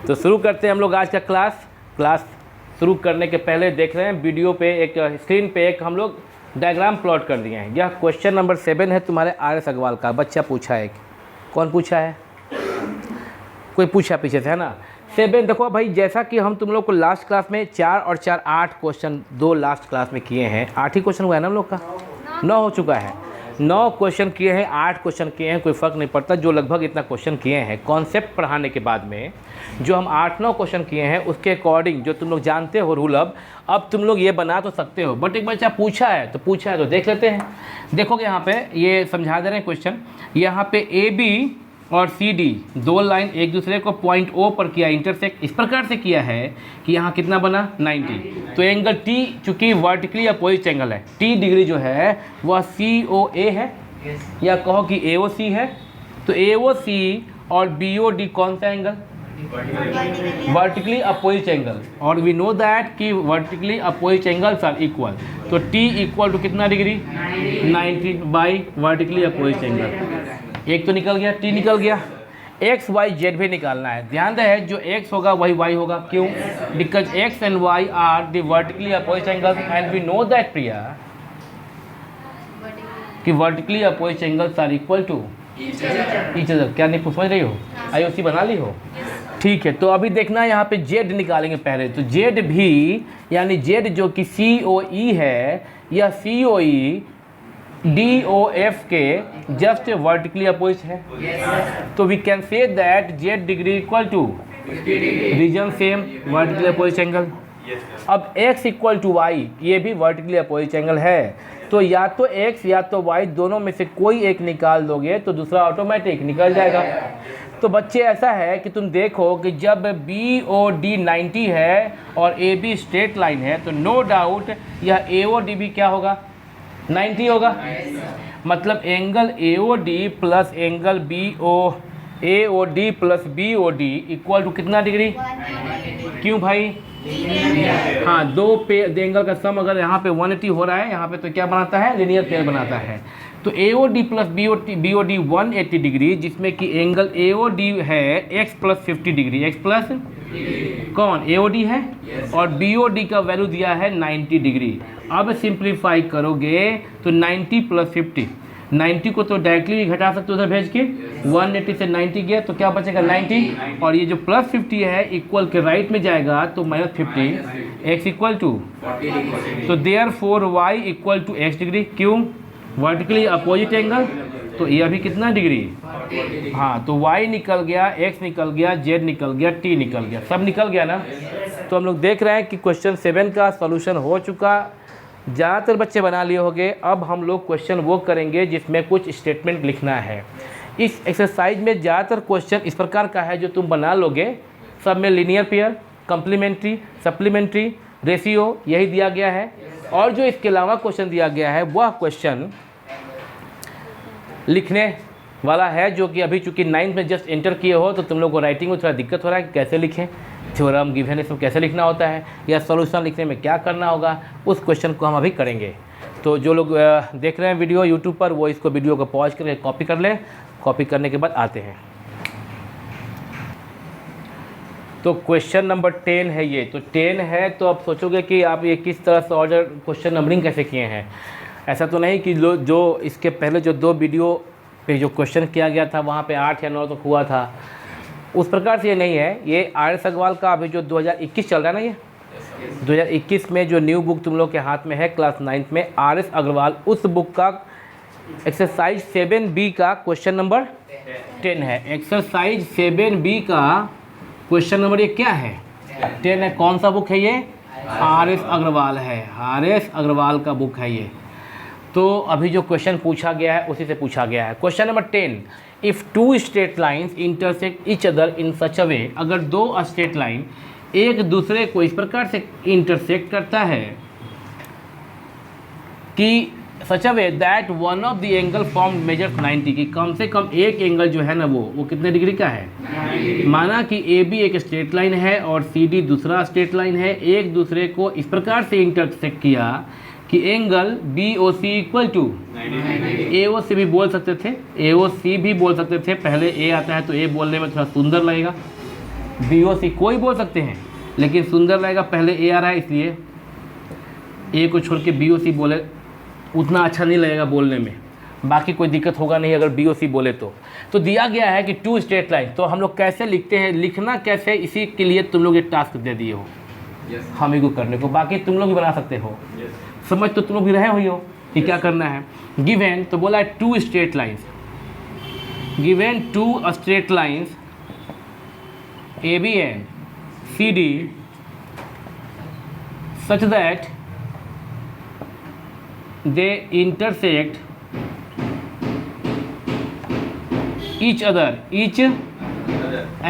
तो शुरू करते हैं हम लोग आज का क्लास शुरू करने के पहले देख रहे हैं वीडियो पे एक स्क्रीन पे एक हम लोग डायग्राम प्लॉट कर दिए हैं। यह क्वेश्चन नंबर 7 है तुम्हारे आर.एस. अग्रवाल का। बच्चा पूछा है, कौन पूछा है? कोई पूछा पीछे से, है ना। 7 देखो भाई, जैसा कि हम तुम लोग को लास्ट क्लास में 4 और 4 8 क्वेश्चन 2 लास्ट क्लास में किए हैं। 8 ही क्वेश्चन हुआ है ना हम लोग का, 9 हो चुका है। 9 क्वेश्चन किए हैं, 8 क्वेश्चन किए हैं, कोई फ़र्क नहीं पड़ता। जो लगभग इतना क्वेश्चन किए हैं कॉन्सेप्ट पढ़ाने के बाद में, जो हम 8-9 क्वेश्चन किए हैं उसके अकॉर्डिंग जो तुम लोग जानते हो रूल, अब तुम लोग ये बना तो सकते हो। बट एक बच्चा पूछा है तो देख लेते हैं। देखोगे यहाँ पे ये समझा दे रहे हैं क्वेश्चन। यहाँ पे AB और CD 2 लाइन एक दूसरे को पॉइंट O पर किया, इंटरसेक्ट इस प्रकार से किया है कि यहाँ कितना बना 90। तो एंगल T चूँकि वर्टिकली अपोजिट एंगल है, T डिग्री जो है वह COA है, या कहो कि AOC है। तो AOC और BOD कौन सा एंगल? Vertically opposite angle. और वी नो दैट कि vertically opposite angles are equal. तो T इक्वल टू कितना degree? 90 by vertically opposite angle. एक तो निकल गया, T निकल गया। X Y Z भी निकालना है। ध्यान रहे, जो X होगा वही Y होगा। क्यों? Because X and Y are the vertically opposite angles and we know that Priya कि vertically opposite angles are equal to each other. क्या नहीं समझ रही हो? IOC बना ली हो? ठीक है। तो अभी देखना यहाँ पे Z निकालेंगे पहले। तो Z भी यानी Z जो कि COE है, या COE DOF के जस्ट वर्टिकली अपोजिट है। तो we can say that Z degree equal to reason same vertically opposite angle. अब X इक्वल टू Y, ये भी वर्टिकली अपोजिट एंगल है। तो या तो X या तो Y दोनों में से कोई एक निकाल दोगे तो दूसरा ऑटोमेटिक निकल जाएगा। तो बच्चे ऐसा है कि तुम देखो कि जब BOD 90 है और AB स्ट्रेट लाइन है, तो नो डाउट यह AOD भी क्या होगा? 90 होगा। मतलब angle AOD plus angle AOD plus BOD equal to कितना डिग्री? क्यों भाई? हाँ, दो एंगल का सम अगर यहाँ पे 180 हो रहा है, यहाँ पे तो क्या बनाता है? लीनियर पेयर बनाता है। तो AOD प्लस BOD 180 डिग्री, जिसमें कि एंगल AOD है x plus 50 degree. x plus कौन? AOD है। और BOD का वैल्यू दिया है 90 डिग्री। अब सिंप्लीफाई करोगे तो 90 प्लस 50, 90 को तो डायरेक्टली घटा सकते हो उधर भेज के। 180 से 90 गया तो क्या बचेगा? 90। और ये जो प्लस 50 है इक्वल के राइट में जाएगा तो माइनस 50, x इक्वल टू, तो therefore y equal to x degree. क्यों? Vertically opposite angle. तो ये अभी कितना डिग्री? हाँ, तो y निकल गया, x निकल गया, z निकल गया, t निकल गया, सब निकल गया ना। तो हम लोग देख रहे हैं कि क्वेश्चन 7 का सॉल्यूशन हो चुका। ज़्यादातर बच्चे बना लिए होंगे। अब हम लोग क्वेश्चन वो करेंगे जिसमें कुछ स्टेटमेंट लिखना है। इस एक्सरसाइज में ज़्यादातर क्वेश्चन इस प्रकार का है जो तुम बना लोगे। सब में linear pair, complementary, supplementary, ratio यही दिया गया है। और जो इसके अलावा क्वेश्चन दिया गया है वह क्वेश्चन लिखने वाला है, जो कि अभी चूँकि 9th में जस्ट एंटर किए हो तो तुम लोग को राइटिंग में थोड़ा दिक्कत हो रहा है कि कैसे लिखें, थ्योरम गिवन है, सब कैसे लिखना होता है, या सॉल्यूशन लिखने में क्या करना होगा, उस क्वेश्चन को हम अभी करेंगे। तो जो लोग देख रहे हैं वीडियो यूट्यूब पर, वो इसको वीडियो को पॉज करके कॉपी कर लें। कॉपी करने के बाद आते हैं। तो क्वेश्चन नंबर 10 है ये। तो 10 है तो आप सोचोगे कि आप ये किस तरह से ऑर्डर क्वेश्चन नंबरिंग कैसे किए हैं। ऐसा तो नहीं कि जो इसके पहले जो 2 वीडियो पे जो क्वेश्चन किया गया था वहाँ पे 8 या 9 तक हुआ था, उस प्रकार से ये नहीं है। ये आर.एस. अग्रवाल का अभी जो 2021 चल रहा है ना, ये 2021 में जो न्यू बुक तुम लोग के हाथ में है क्लास 9th में, आर.एस. अग्रवाल, उस बुक का एक्सरसाइज 7B का क्वेश्चन नंबर 10 है। एक्सरसाइज 7B का क्वेश्चन नंबर ये क्या है? 10 है। कौन सा बुक है ये? आर.एस. अग्रवाल है। आर.एस. अग्रवाल का बुक है ये। तो अभी जो क्वेश्चन पूछा गया है उसी से पूछा गया है। Question number 10, if 2 straight lines intersect each other in such a way, अगर 2 स्ट्रेट लाइन एक दूसरे को इस प्रकार से इंटरसेक्ट करता है कि such a way that one of the angle form measures 90, की कम से कम एक एंगल जो है ना वो कितने डिग्री का है? माना कि AB एक स्ट्रेट लाइन है और CD दूसरा स्ट्रेट लाइन है, एक दूसरे को इस प्रकार से इंटरसेक्ट किया कि angle BOC equal to AOC भी बोल सकते थे, AOC भी बोल सकते थे। पहले A आता है तो A बोलने में थोड़ा सुंदर लगेगा, BOC कोई बोल सकते हैं, लेकिन सुंदर लगेगा, पहले A आ रहा है इसलिए A को छोड़ के BOC बोले, उतना अच्छा नहीं लगेगा बोलने में, बाकी कोई दिक्कत होगा नहीं अगर BOC बोले तो दिया गया है कि 2 स्ट्रेट लाइन, तो हम लोग कैसे लिखते हैं, लिखना कैसे, इसी के लिए तुम लोग ये टास्क दे दिए हो हम ही को करने को, बाकी तुम लोग भी बना सकते हो। समझ तो तुम लोग भी रहे हुई हो कि क्या करना है। गिवन तो बोला है 2 straight lines, given 2 straight lines AB and CD such that they intersect each other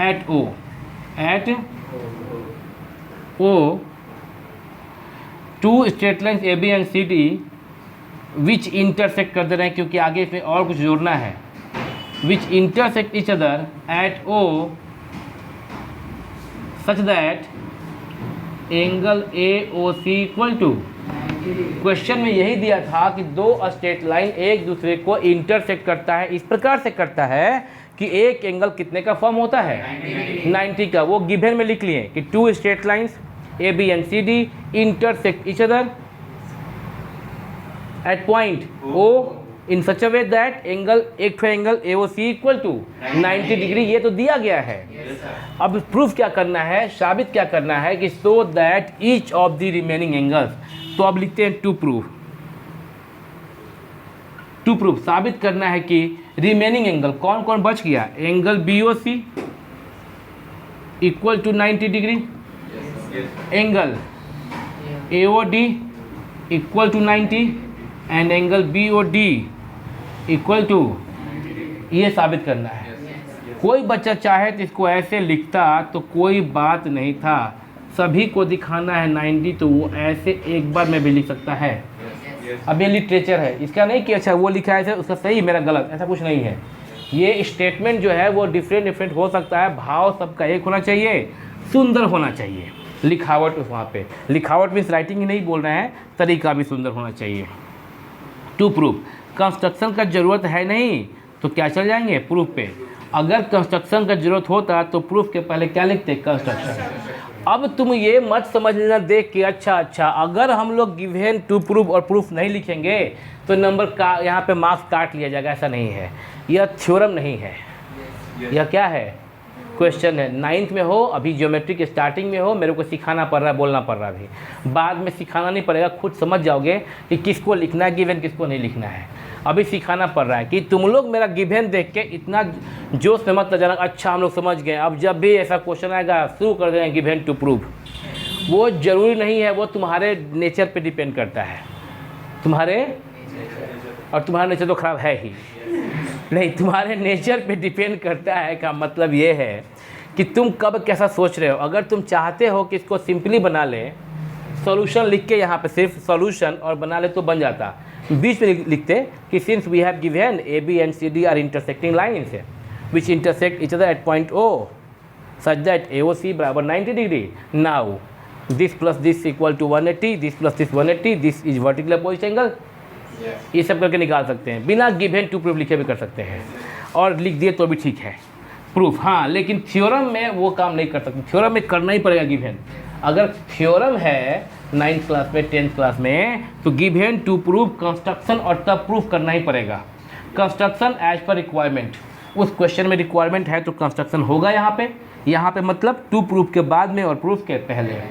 at O two straight lines AB and CD which intersect कर दे रहे हैं, क्योंकि आगे इसमें और कुछ जोड़ना है, which intersect each other at O such that angle AOC equal to, question में यही दिया था कि 2 स्ट्रेट लाइन एक दूसरे को इंटरसेक्ट करता है, इस प्रकार से करता है कि एक एंगल कितने का फॉर्म होता है 90 का। वो गिवन में लिख लिए कि 2 straight lines AB and CD intersect each other at point O in such a way that angle AOC equal to 90 degree, ये तो दिया गया है। अब प्रूफ क्या करना है, साबित क्या करना है कि so that each of the remaining angles, तो अब लिखते हैं टू प्रूफ साबित करना है कि रिमेनिंग एंगल कौन कौन बच गया, angle BOC equal to 90 degree, angle AOD equal to 90 and angle BOD equal to, ये साबित करना है। कोई बच्चा चाहे तो इसको ऐसे लिखता तो कोई बात नहीं था, सभी को दिखाना है 90, तो वो ऐसे एक बार में भी लिख सकता है। अब ये लिटरेचर है, इसका नहीं कि अच्छा वो लिखा है उसका सही मेरा गलत, ऐसा कुछ नहीं है। ये स्टेटमेंट जो है वो डिफरेंट हो सकता है, भाव सबका एक होना चाहिए, सुंदर होना चाहिए। लिखावट वहाँ पे, लिखावट मीन्स राइटिंग ही नहीं बोल रहे हैं, तरीका भी सुंदर होना चाहिए। टू प्रूफ, कंस्ट्रक्शन का ज़रूरत है नहीं तो क्या चल जाएंगे प्रूफ पे, अगर कंस्ट्रक्शन का ज़रूरत होता तो प्रूफ के पहले क्या लिखते, कंस्ट्रक्शन। अब तुम ये मत समझ लेना देख के अच्छा अगर हम लोग गिवन टू प्रूफ और प्रूफ नहीं लिखेंगे तो नंबर का यहाँ पे मार्क्स काट लिया जाएगा, ऐसा नहीं है। यह थ्योरम नहीं है, यह क्या है, क्वेश्चन है। 9th में हो, अभी ज्योमेट्री के स्टार्टिंग में हो, मेरे को सिखाना पड़ रहा है, बोलना पड़ रहा है, अभी बाद में सिखाना नहीं पड़ेगा, खुद समझ जाओगे कि किसको लिखना है गिवन, किसको नहीं लिखना है। अभी सिखाना पड़ रहा है कि तुम लोग मेरा गिवन देख के इतना जोश में मत जाना, अच्छा हम लोग समझ गए, अब जब भी ऐसा क्वेश्चन आएगा शुरू कर देना गिवन टू प्रूफ। वो ज़रूरी नहीं है, वो तुम्हारे नेचर पे डिपेंड करता है, तुम्हारे, और तुम्हारा नेचर तो ख़राब है ही नहीं, तुम्हारे नेचर पे डिपेंड करता है। का मतलब ये है कि तुम कब कैसा सोच रहे हो। अगर तुम चाहते हो कि इसको सिंपली बना ले, सॉल्यूशन लिख के यहाँ पे सिर्फ सॉल्यूशन और बना ले तो बन जाता, बीच में लिखते कि since we have given AB and CD are intersecting lines which intersect each other at point O such that AOC बराबर 90 degree. Now this plus this equal to 180, this plus this 180, this is vertical opposite angle. ये सब करके निकाल सकते हैं, बिना given to proof लिखे भी कर सकते हैं, और लिख दिए तो भी ठीक है प्रूफ। हाँ, लेकिन थ्योरम में वो काम नहीं कर सकते, थ्योरम में करना ही पड़ेगा गिवन। अगर थ्योरम है 9th क्लास में 10th क्लास में तो गिवन टू प्रूफ कंस्ट्रक्शन और तब प्रूफ करना ही पड़ेगा। कंस्ट्रक्शन एज पर रिक्वायरमेंट, उस क्वेश्चन में रिक्वायरमेंट है तो कंस्ट्रक्शन होगा यहाँ पे मतलब टू प्रूफ के बाद में और प्रूफ के पहले,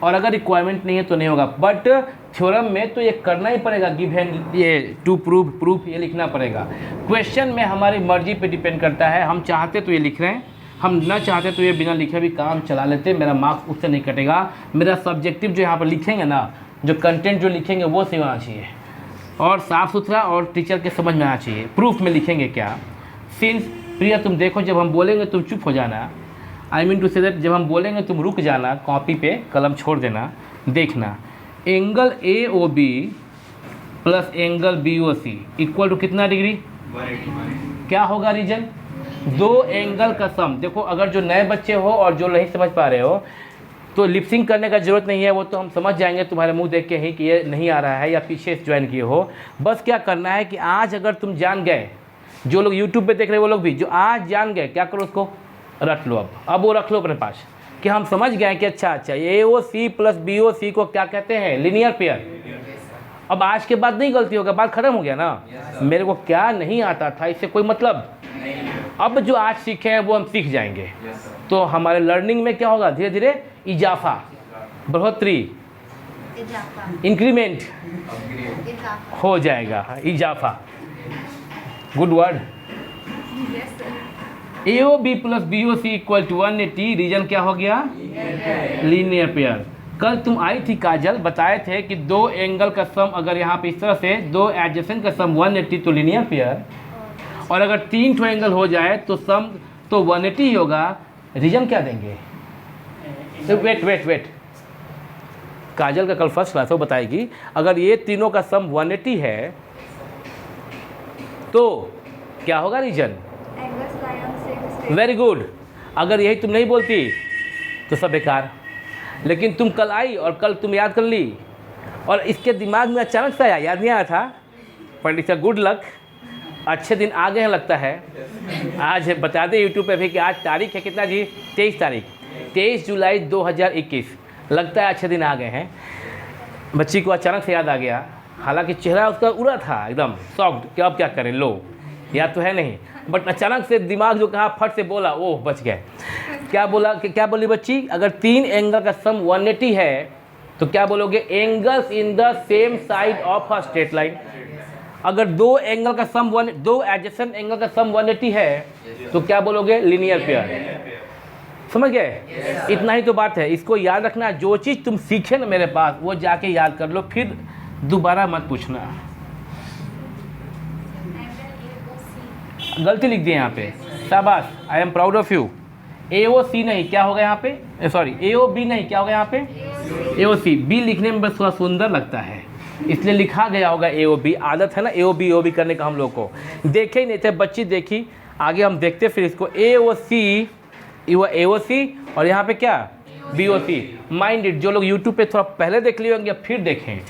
और अगर रिक्वायरमेंट नहीं है तो नहीं होगा। बट थ्योरम में तो ये करना ही पड़ेगा, गिवन ये टू प्रूफ ये लिखना पड़ेगा। क्वेश्चन में हमारी मर्जी पे डिपेंड करता है, हम चाहते तो ये लिख रहे हैं, हम ना चाहते तो ये बिना लिखे भी काम चला लेते, मेरा मार्क्स उससे नहीं कटेगा। मेरा सब्जेक्टिव जो यहाँ पर लिखेंगे ना, जो कंटेंट जो लिखेंगे वो सही होना चाहिए और साफ़ सुथरा, और टीचर के समझ में आना चाहिए। प्रूफ में लिखेंगे क्या, सिंस प्रिया तुम देखो जब हम बोलेंगे तुम चुप हो जाना, I mean to say that जब हम बोलेंगे तुम रुक जाना, कॉपी पे कलम छोड़ देना, देखना angle AOB plus angle BOC equal to कितना डिग्री, क्या होगा रीजन, दो एंगल का सम। देखो अगर जो नए बच्चे हो और जो नहीं समझ पा रहे हो तो लिपसिंग करने का ज़रूरत नहीं है, वो तो हम समझ जाएंगे तुम्हारे मुंह देख के ही कि ये नहीं आ रहा है या पीछे से ज्वाइन किए हो। बस क्या करना है कि आज अगर तुम जान गए, जो लोग यूट्यूब पे देख रहे हैं वो लोग भी, जो आज जान गए क्या करो उसको रख लो। अब वो रख लो अपने पास कि हम समझ गए कि अच्छा AOC प्लस BOC को क्या कहते हैं, लीनियर पेयर। अब आज के बाद नहीं गलती होगा, बात खत्म हो गया ना। मेरे को क्या नहीं आता था इससे कोई मतलब, अब जो आज सीखे हैं वो हम सीख जाएंगे। तो हमारे लर्निंग में क्या होगा, धीरे धीरे इजाफा, बढ़ोतरी, इंक्रीमेंट हो जाएगा, इजाफा, good word. AOB plus BOC equal to 180, reason क्या हो गया, लीनियर पेयर। कल तुम आई थी काजल, बताए थे कि दो एंगल का सम अगर यहाँ पे इस तरह से दो एडजेसेंट का सम 180 तो लीनियर पेयर, और अगर 3 ठो एंगल हो जाए तो सम तो 180 ही होगा। रीजन क्या देंगे, तो वेट काजल का कल फर्स्ट क्लास वो बताएगी। अगर ये तीनों का सम 180 है तो क्या होगा रीजन, वेरी गुड। अगर यही तुम नहीं बोलती तो सब बेकार। लेकिन तुम कल आई और कल तुम याद कर ली, और इसके दिमाग में अचानक से आया, याद नहीं आया था, but it's a good luck, अच्छे दिन आ गए हैं लगता है। आज बता दें यूट्यूब पे भी कि आज तारीख है कितना जी, 23 तारीख, 23 जुलाई 2021। लगता है अच्छे दिन आ गए हैं। बच्ची को अचानक से याद आ गया, हालांकि चेहरा उसका उड़ा था एकदम सॉफ्ट कि अब क्या करें, लो याद तो है नहीं, बट अचानक से दिमाग जो कहा फट से बोला, ओह बच गए। क्या बोला कि क्या बोली बच्ची, अगर 3 एंगल का सम 180 है तो क्या बोलोगे, angles in the same side of a straight line. अगर दो एंगल का सम दो एडजेसेंट एंगल का सम 180 है तो क्या बोलोगे, लीनियर पेयर। समझ गए, इतना ही तो बात है। इसको याद रखना, जो चीज़ तुम सीखे ना मेरे पास वो जाके याद कर लो, फिर दोबारा मत पूछना। गलती लिख दिए यहाँ पे, शाबाश, I am proud of you. AOC नहीं, क्या होगा यहाँ पे, सॉरी AOB नहीं, क्या होगा यहाँ पे, AOC। B लिखने में बस थोड़ा सुंदर लगता है इसलिए लिखा गया होगा AOB। आदत है ना AOB करने का, हम लोग को देखे ही नहीं थे, बच्ची देखी, आगे हम देखते फिर इसको। AOC और यहाँ पे क्या, BOC। माइंडेड जो लोग यूट्यूब पे थोड़ा पहले देख लिए होंगे फिर देखें,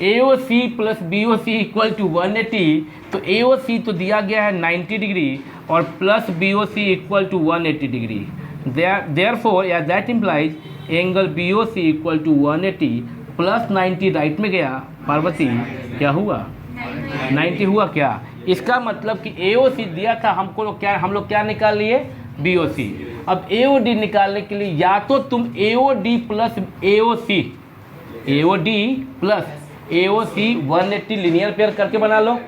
AOC plus BOC equal to 180, तो AOC तो दिया गया है 90 डिग्री और plus BOC equal to 180 degree. Therefore या that implies angle BOC equal to 180 plus 90 right में गया। पार्वती क्या हुआ, 90 हुआ क्या। इसका मतलब कि AOC दिया था हमको, हम लोग क्या निकाल लिए, BOC। अब AOD निकालने के लिए या तो तुम AOD plus AOC 180 linear pair करके बना लो,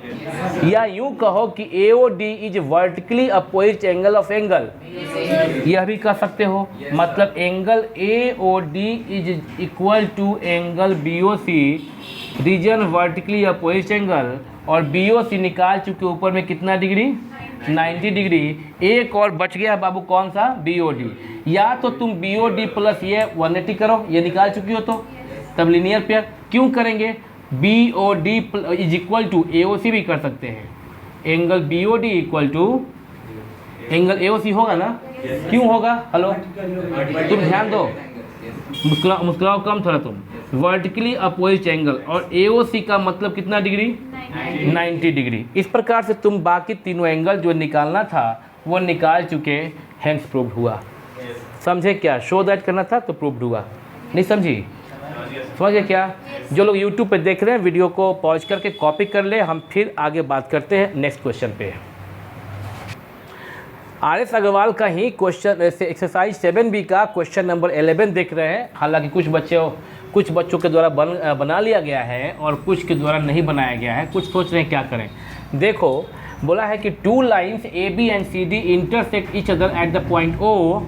या यूं कहो कि AOD is vertically opposite angle of angle, यह भी कर सकते हो। मतलब angle AOD is equal to angle BOC, reason vertically opposite angle, और BOC निकाल चुके ऊपर में कितना डिग्री, 90 डिग्री। एक और बच गया बाबू, कौन सा, BOD। या तो तुम BOD प्लस ये 180 करो, ये निकाल चुकी हो तो तब लीनियर पेयर। क्यों करेंगे, BOD is equal to AOC भी कर सकते हैं, angle BOD equal to angle AOC होगा ना। क्यों होगा, हेलो तुम ध्यान दो, मुस्कुराओ कम थोड़ा तुम। वर्टिकली अपोजिट एंगल और AOC का मतलब कितना डिग्री, 90 डिग्री। इस प्रकार से तुम बाकी तीनों एंगल जो निकालना था वो निकाल चुके, हेंस प्रूव्ड हुआ। समझे क्या, शो दैट करना था तो प्रूव्ड हुआ, नहीं समझी, समझ गए क्या। जो लोग YouTube पे देख रहे हैं वीडियो को पॉज करके कॉपी कर ले, हम फिर आगे बात करते हैं नेक्स्ट क्वेश्चन पे। RS अग्रवाल का ही क्वेश्चन एक्सरसाइज 7B का क्वेश्चन नंबर 11 देख रहे हैं। हालांकि कुछ बच्चों के द्वारा बना लिया गया है और कुछ के द्वारा नहीं बनाया गया है, कुछ सोच रहे हैं क्या करें। देखो बोला है कि 2 lines AB and CD intersect each other at the point O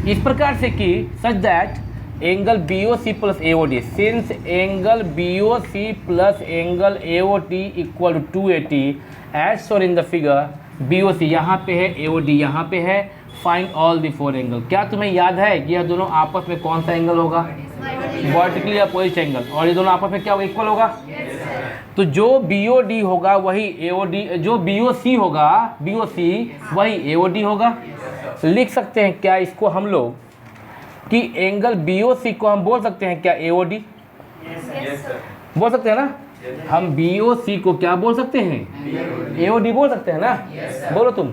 इस प्रकार से कि such that angle BOC plus AOD, since angle BOC plus angle AOD equal to 280 as shown in the figure. BOC यहाँ पे है, AOD यहाँ पे है, फाइंड ऑल द 4 एंगल। क्या तुम्हें याद है कि यह दोनों आपस में कौन सा एंगल होगा, वर्टिकली अपोजिट एंगल, और ये दोनों आपस में क्या होगा, इक्वल होगा। तो जो BOD होगा वही AOD, जो BOC होगा BOC वही AOD होगा। लिख सकते हैं क्या इसको हम लोग कि एंगल BOC को हम बोल सकते हैं क्या, AOD बोल सकते हैं ना। हम BOC को क्या बोल सकते हैं, AOD बोल सकते हैं ना। बोलो तुम,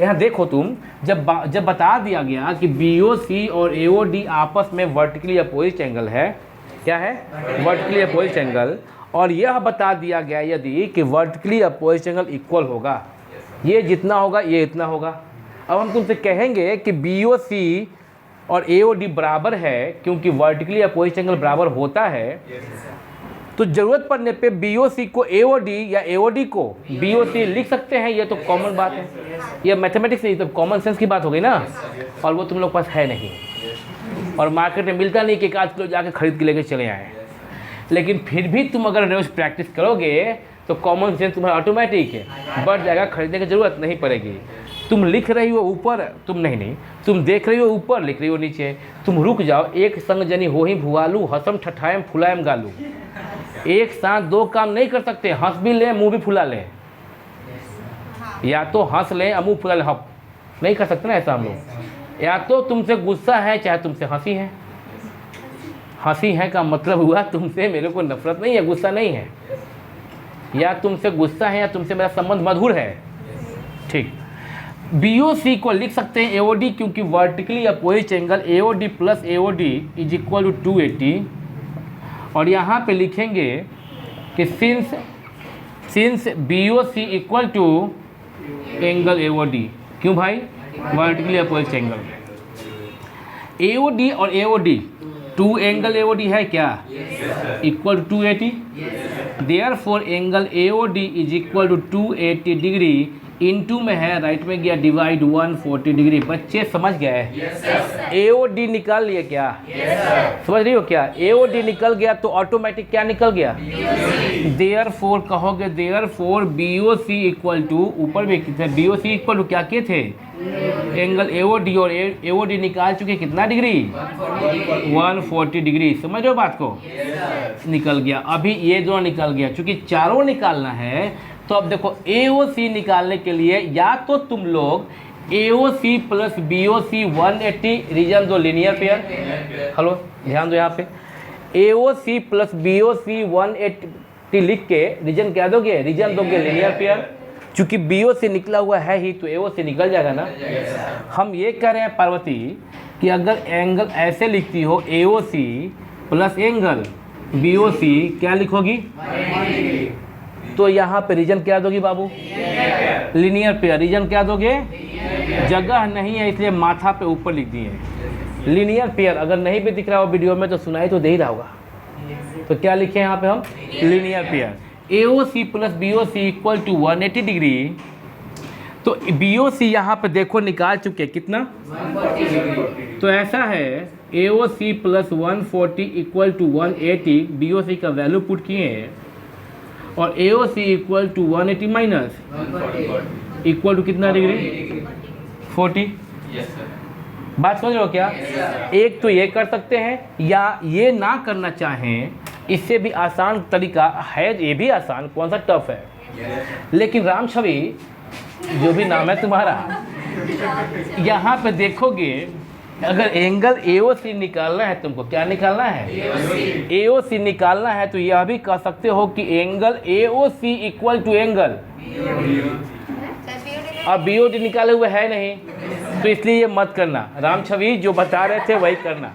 यहाँ देखो तुम, जब बता दिया गया कि BOC और AOD आपस में वर्टिकली अपोजिट एंगल है, क्या है, वर्टिकली अपोजिट एंगल, और यह बता दिया गया यदि कि वर्टिकली अपोजिट एंगल इक्वल होगा, ये जितना होगा ये इतना होगा। अब हम तुमसे कहेंगे कि BOC और AOD बराबर है, क्योंकि वर्टिकली अपोजिट एंगल बराबर होता है, तो ज़रूरत पड़ने पे BOC को AOD या AOD को BOC लिख सकते हैं। ये तो कॉमन बात है, ये मैथमेटिक्स नहीं, तो कॉमन सेंस की बात हो गई ना, और वो तुम लोग पास है नहीं, और मार्केट में मिलता नहीं कि 1 किलो जाके खरीद के लेके चले आए। लेकिन फिर भी तुम अगर रोज प्रैक्टिस करोगे तो कॉमन सेंस तुम्हारा ऑटोमेटिक है बढ़ जाएगा, खरीदने की ज़रूरत नहीं पड़ेगी। तुम लिख रही हो ऊपर, तुम नहीं, तुम देख रही हो ऊपर, लिख रही हो नीचे। तुम रुक जाओ, एक संग जनी हो ही भुआलू, हसम ठठाएम फुलाएम गालू। एक साथ दो काम नहीं कर सकते, हंस भी लें मुंह भी फुला लें, या तो हंस लें मुंह फुला लें, हम नहीं कर सकते ना ऐसा हम लोग। या तो तुमसे गुस्सा है चाहे तुमसे हंसी है। हंसी है का मतलब हुआ तुमसे मेरे को नफरत नहीं है, गुस्सा नहीं है, या तुमसे गुस्सा है या तुमसे मेरा संबंध मधुर है। ठीक, BOC को लिख सकते हैं AOD, क्योंकि vertically opposite angle AOD plus AOD is equal to 280। और यहाँ पे लिखेंगे कि since BOC equal to angle AOD, क्यों भाई, वर्टिकली अपोजिट एंगल। AOD और AOD 2 एंगल AOD है क्या, equal to 280। Therefore angle AOD is equal to 280 degree, into में है राइट में गया डिवाइड 140 डिग्री। बच्चे समझ गए, AOD निकाल लिए क्या, समझ रही हो क्या, AOD निकल गया तो ऑटोमेटिक क्या निकल गया, देयरफॉर कहोगे, देयरफॉर BOC इक्वल टू, ऊपर भी कितने, BOC इक्वल टू क्या के थे, एंगल AOD, और AOD निकाल चुके कितना डिग्री, 140 डिग्री। समझ रहे हो बात को, निकल गया। अभी ये दोनों निकल गया, चूंकि चारों निकालना है तो अब देखो AOC निकालने के लिए या तो तुम लोग AOC प्लस BOC 180, रीजन दो लीनियर पेयर। हेलो ध्यान दो, यहाँ पे AOC प्लस BOC 180 लिख के रीजन क्या दोगे, रीजन दोगे लीनियर पेयर। चूंकि BOC निकला हुआ है ही तो AOC निकल जाएगा ना। हम ये कह रहे हैं पार्वती कि अगर एंगल ऐसे लिखती हो AOC प्लस एंगल BOC क्या लिखोगी, तो यहाँ पे रीजन क्या दोगी बाबू, लीनियर पेयर। रीजन क्या दोगे, जगह नहीं है इसलिए माथा पे ऊपर लिख दिए लीनियर पेयर। अगर नहीं भी दिख रहा हो वीडियो में तो सुनाई तो दे ही रहा होगा, तो क्या लिखे यहाँ पे हम, linear pair. AOC plus BOC equal to 180 degree, तो BOC यहाँ पे देखो निकाल चुके कितना, 140। तो ऐसा है AOC plus 140 equal to 180, BOC का वैल्यू पुट किए हैं, और AOC equal to 180 minus equal to कितना डिग्री, 40। बात समझ रहे हो क्या, एक तो ये कर सकते हैं, या ये ना करना चाहें, इससे भी आसान तरीका है, ये भी आसान, कौन सा टफ है। लेकिन राम छवि जो भी नाम है तुम्हारा, यहाँ पे देखोगे अगर एंगल AOC निकालना है तुमको, क्या निकालना है, AOC निकालना है, तो यह भी कह सकते हो कि angle AOC equal to angle, अब BOD निकाले हुए है नहीं, तो इसलिए ये मत करना। राम छवि जो बता रहे थे वही करना,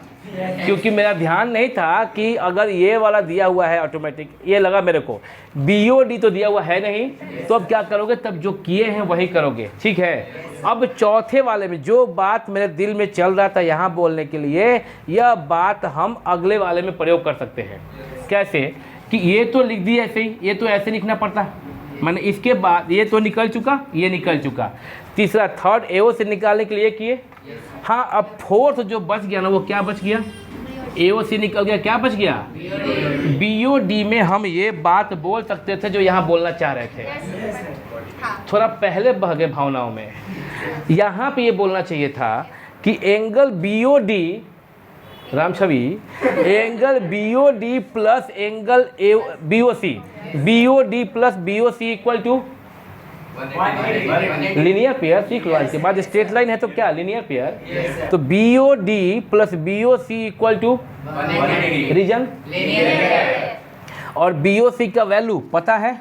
क्योंकि मेरा ध्यान नहीं था कि अगर ये वाला दिया हुआ है ऑटोमेटिक, ये लगा मेरे को BOD तो दिया हुआ है नहीं, तो अब क्या करोगे, तब जो किए हैं वही करोगे। ठीक है, अब चौथे वाले में जो बात मेरे दिल में चल रहा था यहाँ बोलने के लिए, यह बात हम अगले वाले में प्रयोग कर सकते हैं। कैसे कि ये तो लिख दिया ऐसे ही, ये तो ऐसे लिखना पड़ता, मैंने इसके बाद ये तो निकल चुका, ये निकल चुका, तीसरा थर्ड AOC निकालने के लिए किए। हाँ, अब फोर्थ जो बच गया ना, वो क्या बच गया, AOC निकल गया, क्या बच गया, BOD में हम ये बात बोल सकते थे जो यहाँ बोलना चाह रहे थे, थोड़ा पहले बह गए भावनाओं में। यहाँ पे ये बोलना चाहिए था कि angle BOD, Ram Chhavi, angle BOD plus angle BOC, BOD plus BOC equal to linear pair. सीख लो, इसके बाद स्ट्रेट लाइन है तो क्या, लीनियर पेयर। तो BOD plus BOC equal to reason, और BOC का वैल्यू पता है,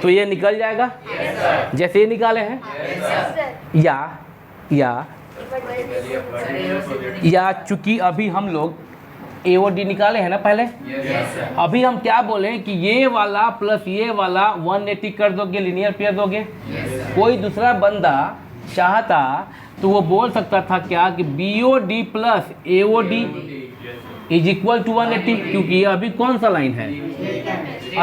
तो ये निकल जाएगा जैसे ये निकाले हैं। या चूंकि अभी हम लोग AOD निकाले हैं ना पहले, अभी हम क्या बोले कि ये वाला प्लस ये वाला 180 कर दोगे, लीनियर पेयर दोगे। कोई दूसरा बंदा चाहता तो वो बोल सकता था क्या कि BOD plus AOD is equal to 180, क्योंकि ये अभी कौन सा लाइन है,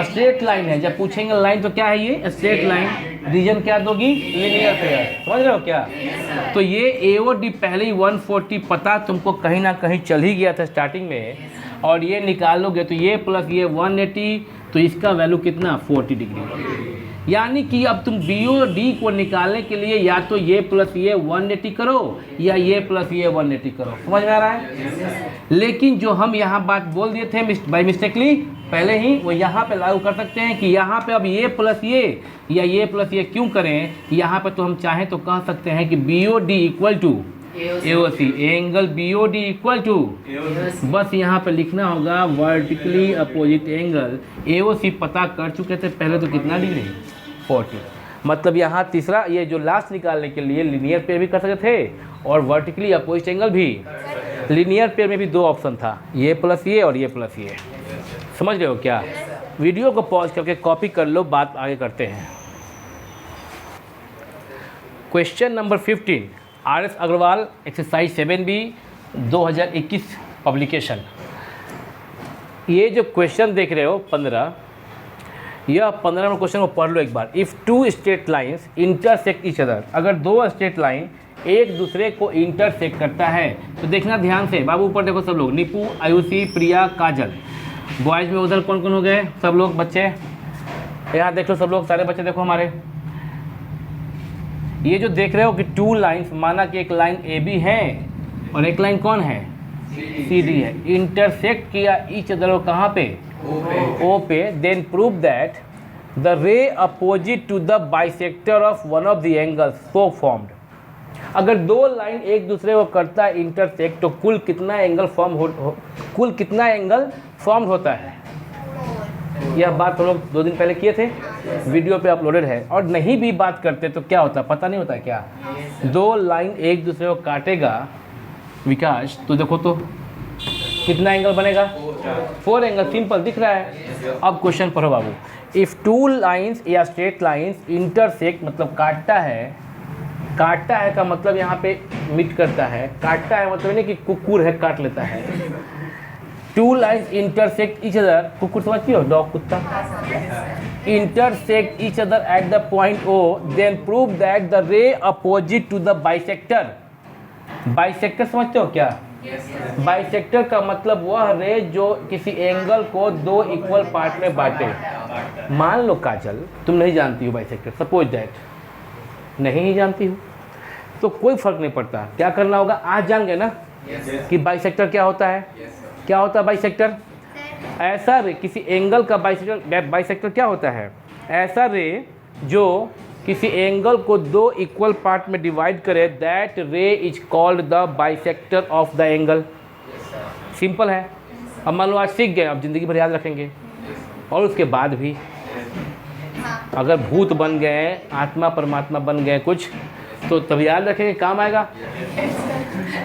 स्ट्रेट लाइन है। जब पूछेंगे लाइन तो क्या है, ये स्ट्रेट लाइन। रीजन क्या दोगी, लीनियर पेयर, समझ रहे हो क्या। तो ये AOD पहले ही 140 पता तुमको कहीं ना कहीं चल ही गया था स्टार्टिंग में, और ये निकालोगे तो ये प्लस ये 180, तो इसका वैल्यू कितना 40 डिग्री। यानी कि अब तुम BOD को निकालने के लिए या तो ये प्लस ये 180 करो या ये प्लस ये 180 करो, समझ में आ रहा है। लेकिन जो हम यहाँ बात बोल दिए थे बाई मिस्टेकली पहले ही, वो यहाँ पे लागू कर सकते हैं कि यहाँ पे अब ये प्लस ये या ये प्लस ये क्यों करें। यहाँ पे तो हम चाहें तो कह सकते हैं कि BOD equal to AOC, angle BOD equal to, बस यहाँ पे लिखना होगा वर्टिकली अपोजिट एंगल। AOC पता कर चुके थे पहले, तो कितना डिग्री 40। मतलब यहाँ तीसरा ये जो लास्ट निकालने के लिए लीनियर पेयर भी कर सकते थे और वर्टिकली अपोजिट एंगल भी। लीनियर पेयर में भी दो ऑप्शन था, ये प्लस ये और ये प्लस ये। समझ रहे हो क्या। वीडियो को पॉज करके कॉपी कर लो, बात आगे करते हैं। Question number 15 RS Agarwal exercise 7B 2021 publication. ये जो क्वेश्चन देख रहे हो 15, यह 15 नंबर क्वेश्चन को पढ़ लो एक बार। If two straight lines intersect each other, अगर दो स्ट्रेट लाइन एक दूसरे को इंटरसेक्ट करता है तो देखना ध्यान से। बाबू ऊपर देखो सब लोग, निपू, आयुषी, प्रिया, काजल। बॉयज़ में उधर कौन कौन हो गए, सब लोग बच्चे यहाँ देख लो, सब लोग सारे बच्चे देखो हमारे। ये जो देख रहे हो कि टू लाइन्स, माना कि एक लाइन AB है और एक लाइन कौन है CD है, इंटरसेक्ट किया ईच अदर को कहाँ पे, O पे। Then prove that the ray opposite to the bisector of one of the angles so formed. अगर दो लाइन एक दूसरे को करता है इंटरसेक्ट तो कुल कितना एंगल फॉर्म होता है। यह बात हम लोग 2 दिन पहले किए थे, वीडियो पे अपलोडेड है। और नहीं भी बात करते तो क्या होता पता नहीं होता क्या, दो लाइन एक दूसरे को काटेगा विकास, तो देखो तो कितना एंगल बनेगा, 4 एंगल। सिंपल दिख रहा है। अब क्वेश्चन पढ़ो बाबू। इफ़ टू लाइन्स या स्ट्रेट लाइन्स इंटरसेक्ट, मतलब काटता है का मतलब यहाँ पे मीट करता है। काटता है मतलब नहीं कि कुकुर है काट लेता है। Two lines intersect each other, कुकुर समझती हो, डॉग कुत्ता। Intersect each other at the point O, then prove that the ray opposite to the bisector. Bisector समझते हो क्या, बाइसेक्टर का मतलब वह रे जो किसी एंगल को दो इक्वल पार्ट में बांटे। मान लो काजल तुम नहीं जानती हो बाइसेक्टर, सपोज दैट नहीं जानती हो, तो कोई फर्क नहीं पड़ता। क्या करना होगा, आज जान गए ना कि बाइसेक्टर क्या होता है। क्या होता है बाइसेक्टर, ऐसा रे किसी एंगल का बाइसेक्टर क्या होता है, ऐसा रे जो किसी एंगल को दो इक्वल पार्ट में डिवाइड करे, दैट रे is called the bisector of the angle. Simple है। अब मान लो आज सीख गए, अब ज़िंदगी भर याद रखेंगे। और उसके बाद भी अगर भूत बन गए, आत्मा परमात्मा बन गए कुछ, तो तब याद रखेंगे, काम आएगा।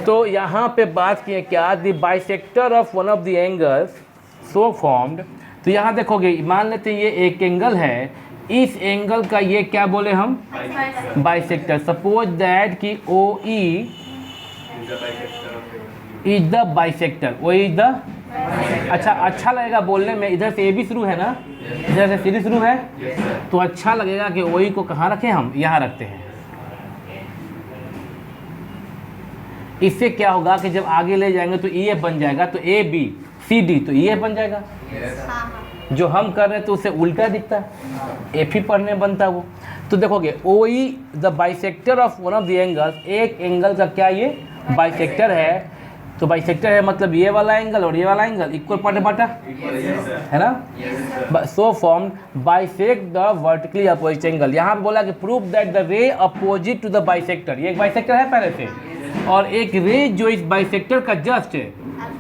तो यहाँ पे बात किए क्या, the bisector of one of the angles so formed. तो यहाँ देखोगे, मान लेते हैं ये एक एंगल है, इस एंगल का ये क्या बोले हम, बाइसेक्टर। सपोज दैट कि OE is the bisector, O is the, अच्छा लगेगा बोलने में। इधर से AB शुरू है ना, इधर से CD शुरू है, तो अच्छा लगेगा कि OE को कहाँ रखें, हम यहाँ रखते हैं। इससे क्या होगा कि जब आगे ले जाएंगे तो EF बन जाएगा, तो AB CD तो EF बन जाएगा। जो हम कर रहे हैं तो उससे उल्टा दिखता है, F ही पढ़ने बनता है वो। तो देखोगे OE the bisector of one of the angles, एक एंगल का क्या ये बाइसेक्टर है। तो बाइसेक्टर है मतलब ये वाला एंगल और ये वाला एंगल इक्वल पार्ट में बांटा है ना। So formed bisect the vertically opposite angle. यहाँ पे बोला कि prove that the ray opposite to the bisector, ये एक बाइसेक्टर है पहले से, और एक रे जो इस बाइसेक्टर का जस्ट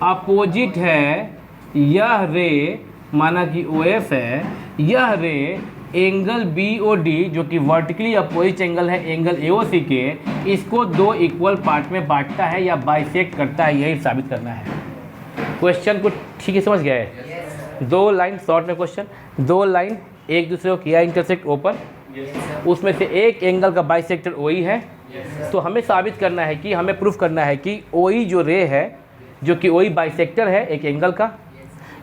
अपोजिट है, यह रे माना कि OF है, यह रे एंगल BOD जो कि वर्टिकली अपोजिट एंगल है एंगल AOC के, इसको दो इक्वल पार्ट में बांटता है या बाइसेक्ट करता है, यही साबित करना है। क्वेश्चन को ठीक है समझ गए? दो लाइन शॉर्ट में क्वेश्चन, दो लाइन एक दूसरे को किया इंटरसेक्ट ओपन, उसमें से एक एंगल का बाइसेक्टर OE है। तो हमें साबित करना है कि हमें प्रूफ करना है कि OE जो रे है जो कि OE बाइसेक्टर है एक एंगल का,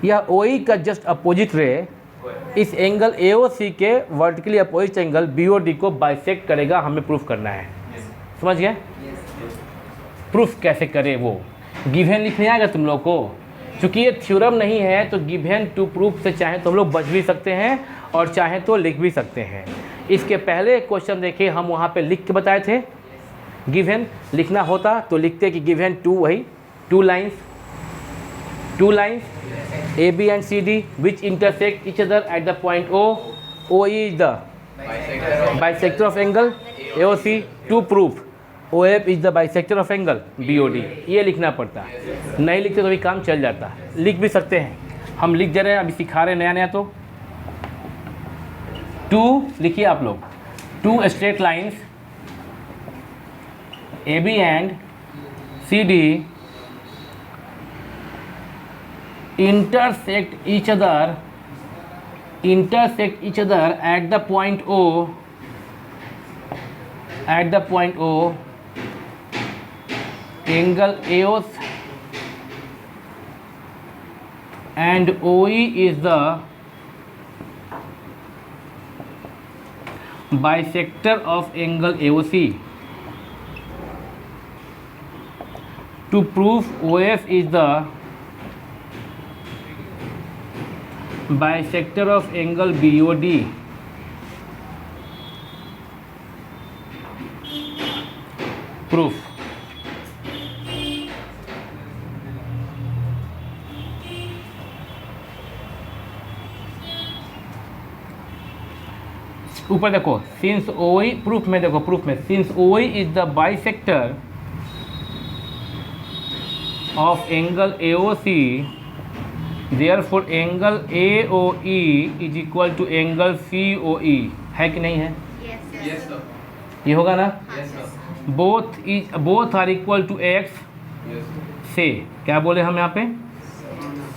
या OE का जस्ट अपोजिट रे इस एंगल AOC के वर्टिकली अपोजिट एंगल BOD को बाइसेक्ट करेगा, हमें प्रूफ करना है। समझ गए? प्रूफ कैसे करें वो गिवन लिखने आएगा तुम लोग को। चूँकि ये थ्योरम नहीं है तो गिवन टू प्रूफ से चाहे तो हम लोग बच भी सकते हैं और चाहे तो लिख भी सकते हैं। इसके पहले क्वेश्चन देखिए हम वहाँ पे लिख के बताए थे, गिवन लिखना होता तो लिखते कि गिवन टू, वही two lines AB and CD which intersect each other at the point O. OE is the bisector of angle AOC. To prove OF is the bisector of angle BOD. ये लिखना पड़ता है, नहीं लिखते तो भी काम चल जाता है। लिख भी सकते हैं, हम लिख दे रहे हैं, अभी सिखा रहे हैं नया नया। तो टू लिखिए आप लोग, two straight lines AB and CD intersect each other at the point O, angle AOC and OE is the bisector of angle AOC. To prove OF is the bisector of angle BOD. Proof. ऊपर देखो, since OE, proof में देखो, proof में since OE is the bisector of angle AOC, therefore angle AOE is equal to angle COE। है कि नहीं है? Yes, sir. ये होगा ना? Yes, sir. Both are equal to X से, क्या बोले हम यहाँ पे?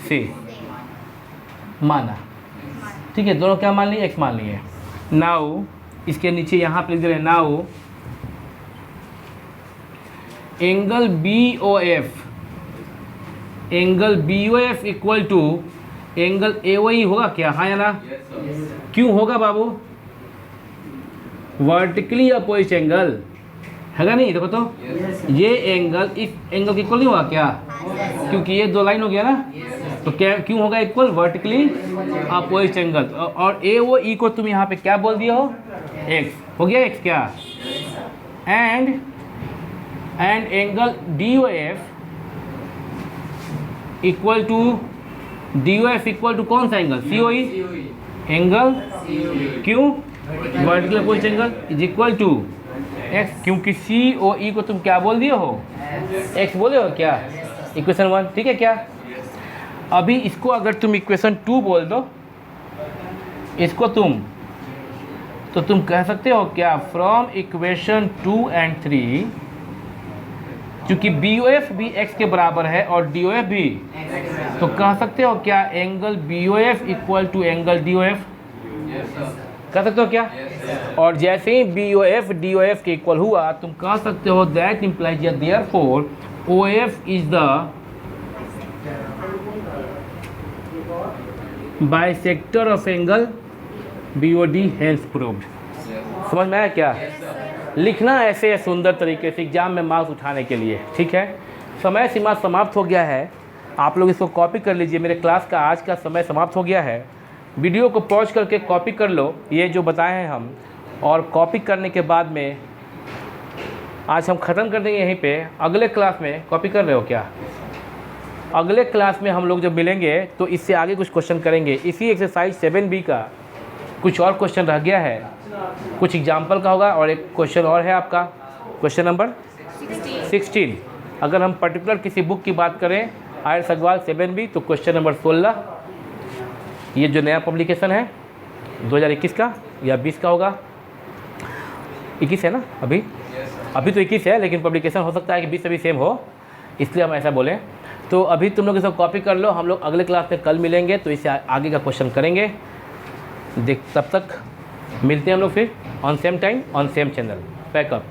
से माना, ठीक है। दोनों क्या मान लिए? X मान लिए। नाउ इसके नीचे यहाँ पे लिख दे रहे हैं, now angle BOF equal to angle AOE होगा क्या? हाँ या ना? क्यों होगा बाबू? वर्टिकली अपोजिट एंगल हैगा नहीं? देखो तो ये एंगल इस एंगल के इक्वल नहीं होगा क्या? क्योंकि ये दो लाइन हो गया ना, तो क्या क्यों होगा इक्वल? Vertically opposite angle. और AOE को तुम यहाँ पे क्या बोल दिया हो? X हो गया, X क्या? And angle DOF equal to कौन सा एंगल? COE angle. क्यों? Vertical opposite angle is equal to X, क्योंकि COE को तुम क्या बोल दिए हो? X बोले हो क्या? इक्वेशन 1, ठीक है क्या? अभी इसको अगर तुम इक्वेशन 2 बोल दो, इसको तो तुम कह सकते हो क्या? फ्रॉम इक्वेशन 2 and 3, क्योंकि BOF भी X के बराबर है और DOF भी, तो कह सकते हो क्या? Angle BOF equal to angle DOF। कह सकते हो क्या? और जैसे ही BOF DOF के इक्वल हुआ, तुम कह सकते हो that implies therefore OF is the bisector of angle BOD, hence proved. समझ में आया क्या? लिखना ऐसे सुंदर तरीके से एग्जाम में मार्क्स उठाने के लिए, ठीक है। समय सीमा समाप्त हो गया है, आप लोग इसको कॉपी कर लीजिए। मेरे क्लास का आज का समय समाप्त हो गया है। वीडियो को पॉज करके कॉपी कर लो ये जो बताए हैं हम, और कॉपी करने के बाद में आज हम ख़त्म कर देंगे यहीं पे। अगले क्लास में कॉपी कर रहे हो क्या? अगले क्लास में हम लोग जब मिलेंगे तो इससे आगे कुछ क्वेश्चन करेंगे। इसी एक्सरसाइज 7B का कुछ और क्वेश्चन रह गया है, कुछ एग्जाम्पल का होगा, और एक क्वेश्चन और है आपका, क्वेश्चन नंबर 16। अगर हम पर्टिकुलर किसी बुक की बात करें आर्य सगवाल 7B, तो क्वेश्चन नंबर 16 ये जो नया पब्लिकेशन है 2021 का या 20 का होगा? 21 है ना अभी? अभी तो 21 है, लेकिन पब्लिकेशन हो सकता है कि 20 से भी सेम हो, इसलिए हम ऐसा बोलें। तो अभी तुम लोग ये सब कॉपी कर लो, हम लोग अगले क्लास में कल मिलेंगे तो इससे आगे का क्वेश्चन करेंगे। तब तक मिलते हैं हम लोग फिर on same time on same channel. Pack up.